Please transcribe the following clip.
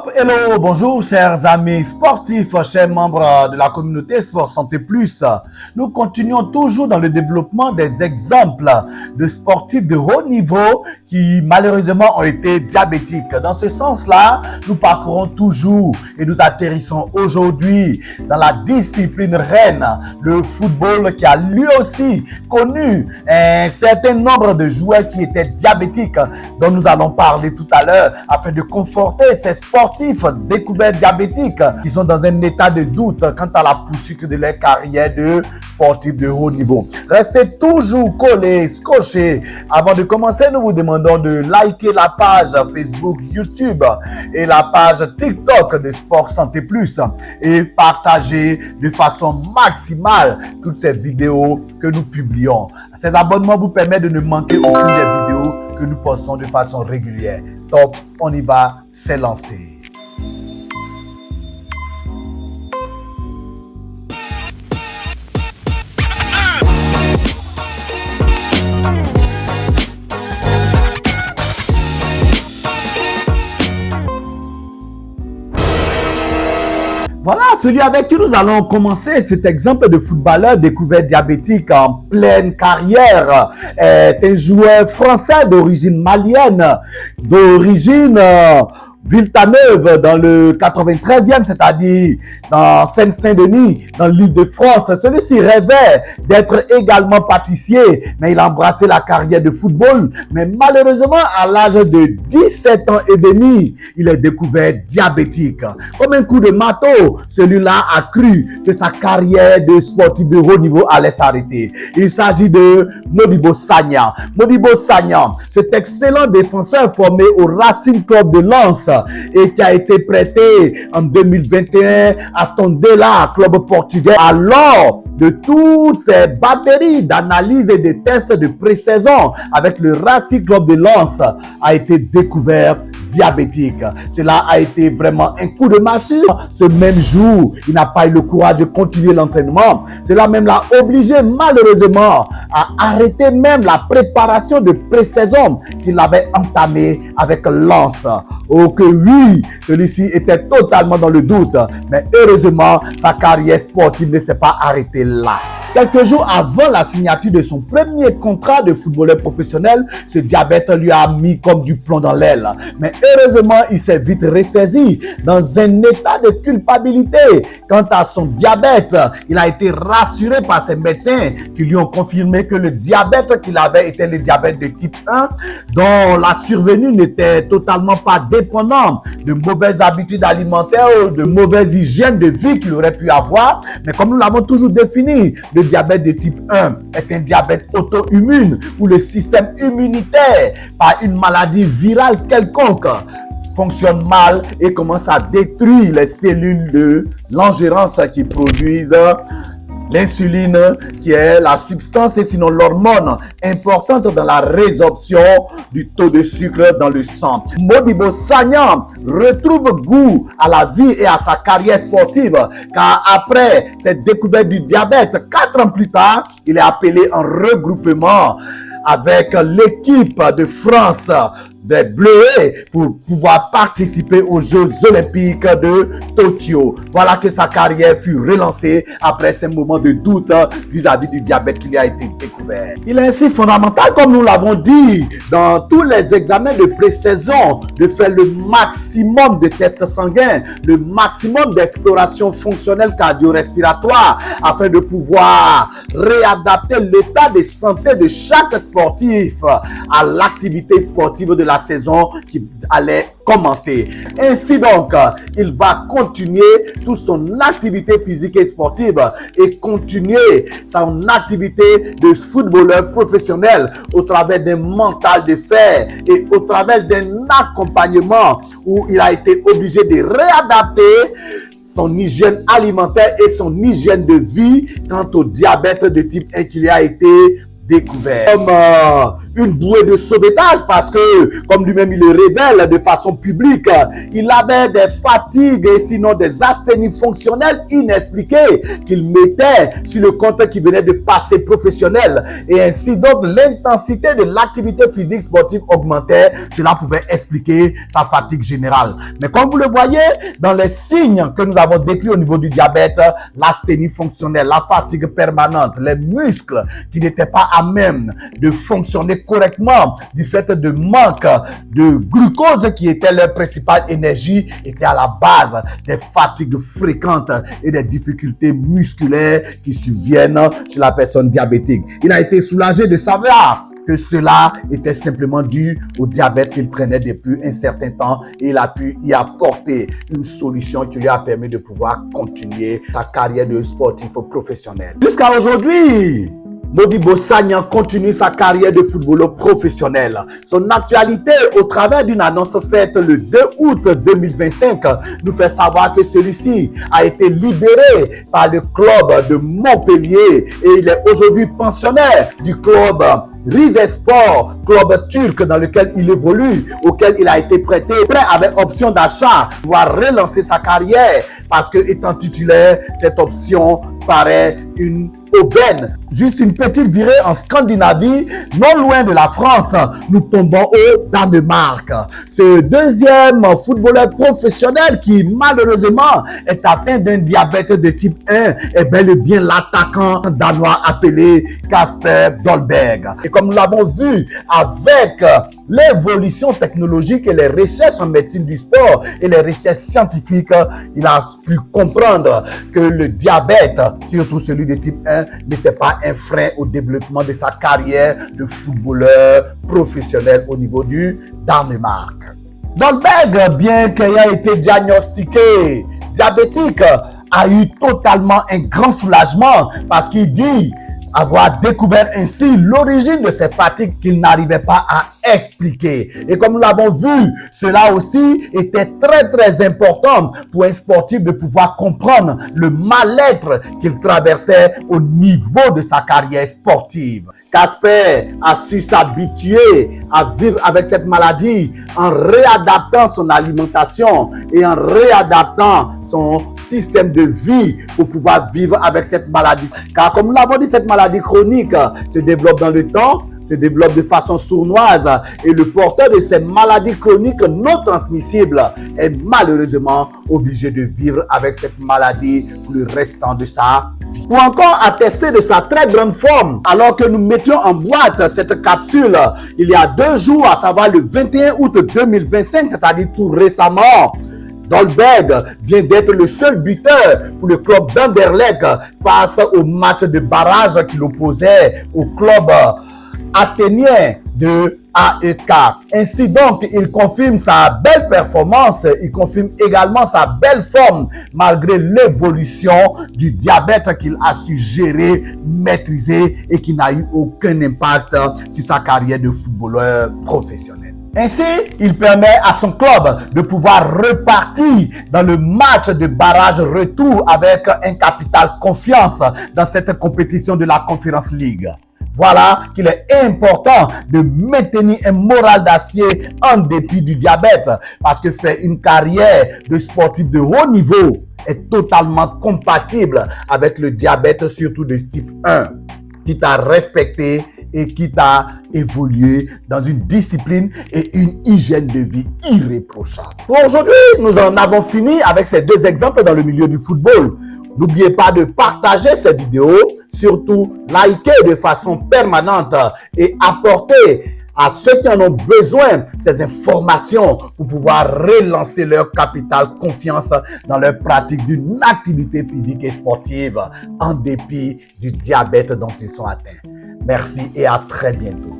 Hop, hello, bonjour chers amis sportifs, chers membres de la communauté Sport Santé Plus. Nous continuons toujours dans le développement des exemples de sportifs de haut niveau qui malheureusement ont été diabétiques. Dans ce sens-là, nous parcourons toujours et nous atterrissons aujourd'hui dans la discipline reine, le football, qui a lui aussi connu un certain nombre de joueurs qui étaient diabétiques, dont nous allons parler tout à l'heure afin de conforter ces sportifs découverts diabétiques qui sont dans un état de doute quant à la poursuite de leur carrière de sportifs de haut niveau. Restez toujours collés, scotchés. Avant de commencer, nous vous demandons de liker la page Facebook, YouTube et la page TikTok de Sport Santé Plus et partager de façon maximale toutes ces vidéos que nous publions. Ces abonnements vous permettent de ne manquer aucune des vidéos que nous postons de façon régulière. Top, on y va, c'est lancé. Voilà, celui avec qui nous allons commencer cet exemple de footballeur découvert diabétique en pleine carrière est un joueur français d'origine malienne, d'origine Villeneuve dans le 93e, c'est-à-dire dans Seine-Saint-Denis, dans l'île de France. Celui-ci rêvait d'être également pâtissier, mais il a embrassé la carrière de football. Mais malheureusement, à l'âge de 17 ans et demi, il est découvert diabétique. Comme un coup de marteau, celui-là a cru que sa carrière de sportif de haut niveau allait s'arrêter. Il s'agit de Modibo Sagna. Modibo Sagna, cet excellent défenseur formé au Racing Club de Lens et qui a été prêté en 2021 à Tondela, club portugais. Alors, de toutes ces batteries d'analyse et de tests de pré-saison avec le Racing Club de Lens, a été découvert diabétique. Cela a été vraiment un coup de massue. Ce même jour, il n'a pas eu le courage de continuer l'entraînement. Cela même l'a obligé malheureusement à arrêter même la préparation de pré-saison qu'il avait entamée avec Lens. Oh que oui, celui-ci était totalement dans le doute. Mais heureusement, sa carrière sportive ne s'est pas arrêtée là. Quelques jours avant la signature de son premier contrat de footballeur professionnel, ce diabète lui a mis comme du plomb dans l'aile. Mais heureusement, il s'est vite ressaisi dans un état de culpabilité. Quant à son diabète, il a été rassuré par ses médecins qui lui ont confirmé que le diabète qu'il avait était le diabète de type 1, dont la survenue n'était totalement pas dépendante de mauvaises habitudes alimentaires ou de mauvaise hygiène de vie qu'il aurait pu avoir. Mais comme nous l'avons toujours défini, le diabète de type 1 est un diabète auto-immune où le système immunitaire, par une maladie virale quelconque, fonctionne mal et commence à détruire les cellules de l'engérance qui produisent l'insuline, qui est la substance et sinon l'hormone importante dans la résorption du taux de sucre dans le sang. Modibo Sagna retrouve goût à la vie et à sa carrière sportive, car après cette découverte du diabète, 4 ans plus tard, il est appelé en regroupement avec l'équipe de France des Bleus pour pouvoir participer aux Jeux Olympiques de Tokyo. Voilà que sa carrière fut relancée après ces moments de doute vis-à-vis du diabète qui lui a été découvert. Il est ainsi fondamental, comme nous l'avons dit, dans tous les examens de pré-saison, de faire le maximum de tests sanguins, le maximum d'exploration fonctionnelle cardio-respiratoire afin de pouvoir réadapter l'état de santé de chaque sportif à l'activité sportive de la saison qui allait commencer. Ainsi donc, il va continuer toute son activité physique et sportive et continuer son activité de footballeur professionnel au travers d'un mental de fer et au travers d'un accompagnement où il a été obligé de réadapter son hygiène alimentaire et son hygiène de vie quant au diabète de type 1 qui lui a été découvert. Comme une bouée de sauvetage parce que, comme lui-même il le révèle de façon publique, il avait des fatigues et sinon des asthénies fonctionnelles inexpliquées qu'il mettait sur le compte qui venait de passer professionnel. Et ainsi donc l'intensité de l'activité physique sportive augmentait. Cela pouvait expliquer sa fatigue générale. Mais comme vous le voyez, dans les signes que nous avons décrits au niveau du diabète, l'asthénie fonctionnelle, la fatigue permanente, les muscles qui n'étaient pas à même de fonctionner correctement du fait de manque de glucose qui était leur principale énergie, étaient à la base des fatigues fréquentes et des difficultés musculaires qui surviennent chez la personne diabétique. Il a été soulagé de savoir que cela était simplement dû au diabète qu'il traînait depuis un certain temps et il a pu y apporter une solution qui lui a permis de pouvoir continuer sa carrière de sportif professionnel. Jusqu'à aujourd'hui, Modibo Sagnan continue sa carrière de footballeur professionnel. Son actualité, au travers d'une annonce faite le 2 août 2025, nous fait savoir que celui-ci a été libéré par le club de Montpellier et il est aujourd'hui pensionnaire du club Rizespor, club turc dans lequel il évolue, auquel il a été prêté, prêt avec option d'achat, pour relancer sa carrière parce que étant titulaire, cette option paraît une aubaine. Juste une petite virée en Scandinavie, non loin de la France, nous tombons au Danemark. Ce deuxième footballeur professionnel qui malheureusement est atteint d'un diabète de type 1 est bel et bien l'attaquant danois appelé Kasper Dolberg. Et comme nous l'avons vu avec l'évolution technologique et les recherches en médecine du sport et les recherches scientifiques, il a pu comprendre que le diabète, surtout celui de type 1, n'était pas un frein au développement de sa carrière de footballeur professionnel au niveau du Danemark. Dolberg, bien qu'il ait été diagnostiqué diabétique, a eu totalement un grand soulagement parce qu'il dit avoir découvert ainsi l'origine de ces fatigues qu'il n'arrivait pas à expliquer. Et comme nous l'avons vu, cela aussi était très important pour un sportif de pouvoir comprendre le mal-être qu'il traversait au niveau de sa carrière sportive. Kasper a su s'habituer à vivre avec cette maladie en réadaptant son alimentation et en réadaptant son système de vie pour pouvoir vivre avec cette maladie. Car comme nous l'avons dit, cette maladie chronique se développe dans le temps, se développe de façon sournoise et le porteur de ces maladies chroniques non transmissibles est malheureusement obligé de vivre avec cette maladie pour le restant de sa vie. Pour encore attester de sa très grande forme, alors que nous mettions en boîte cette capsule il y a 2 jours, à savoir le 21 août 2025, c'est-à-dire tout récemment, Dolberg vient d'être le seul buteur pour le club d'Anderlecht face au match de barrage qu'il opposait au club athénien de AEK. Ainsi donc, il confirme sa belle performance, il confirme également sa belle forme malgré l'évolution du diabète qu'il a su gérer, maîtriser et qui n'a eu aucun impact sur sa carrière de footballeur professionnel. Ainsi, il permet à son club de pouvoir repartir dans le match de barrage retour avec un capital confiance dans cette compétition de la Conference League. Voilà qu'il est important de maintenir un moral d'acier en dépit du diabète parce que faire une carrière de sportif de haut niveau est totalement compatible avec le diabète, surtout de type 1, qui t'a respecté et qui t'a évolué dans une discipline et une hygiène de vie irréprochable. Pour aujourd'hui, nous en avons fini avec ces 2 exemples dans le milieu du football. N'oubliez pas de partager cette vidéo, surtout liker de façon permanente et apporter à ceux qui en ont besoin ces informations pour pouvoir relancer leur capital confiance dans leur pratique d'une activité physique et sportive en dépit du diabète dont ils sont atteints. Merci et à très bientôt.